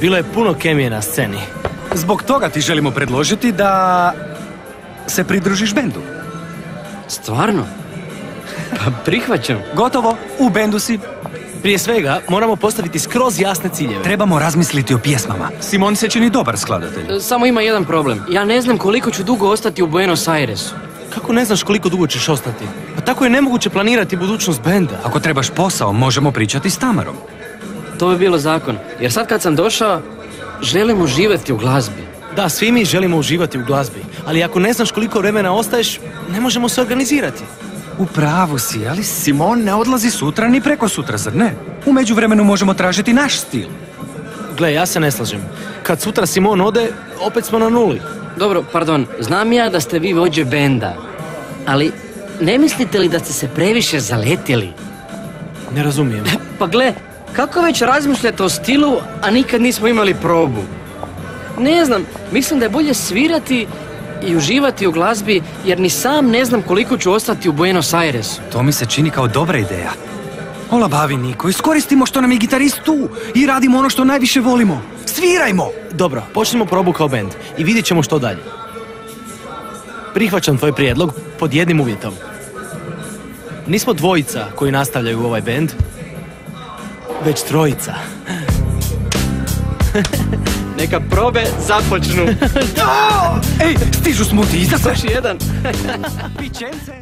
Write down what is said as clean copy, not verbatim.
Bilo je puno kemije na sceni. Zbog toga ti želimo predložiti da se pridružiš bendu. Stvarno? Pa prihvaćam. Gotovo, u bendu si. Prije svega, moramo postaviti skroz jasne ciljeve. Trebamo razmisliti o pjesmama. Simon se čini dobar skladatelj. Samo ima jedan problem. Ja ne znam koliko ću dugo ostati u Buenos Airesu. Kako ne znaš koliko dugo ćeš ostati? Pa tako je nemoguće planirati budućnost benda. Ako trebaš posao, možemo pričati s Tamarom. To bi bilo zakon. Jer sad kad sam došao, želim uživati u glazbi. Da, svi mi želimo uživati u glazbi, ali ako ne znaš koliko vremena ostaješ, ne možemo se organizirati. U pravu si, ali Simon ne odlazi sutra ni preko sutra, zar ne? U međuvremenu možemo tražiti naš stil. Gle, ja se ne slažem. Kad sutra Simon ode, opet smo na nuli. Dobro, pardon, znam ja da ste vi vođe benda, ali ne mislite li da ste se previše zaletjeli? Ne razumijem. Pa gle, kako već razmišljate o stilu, a nikad nismo imali probu? Ne znam, mislim da je bolje svirati i uživati u glazbi, jer ni sam ne znam koliko ću ostati u Buenos Airesu. To mi se čini kao dobra ideja. Olabavi, Niko, iskoristimo što nam je gitarist tu i radimo ono što najviše volimo. Svirajmo! Dobro, počnemo probu kao bend i vidjet ćemo što dalje. Prihvaćam tvoj prijedlog pod jednim uvjetom. Nismo dvojica koji nastavljaju ovaj bend, već trojica. Neka probe započnu. Ej, stižu smuti, iza se! Još jedan. Pićence!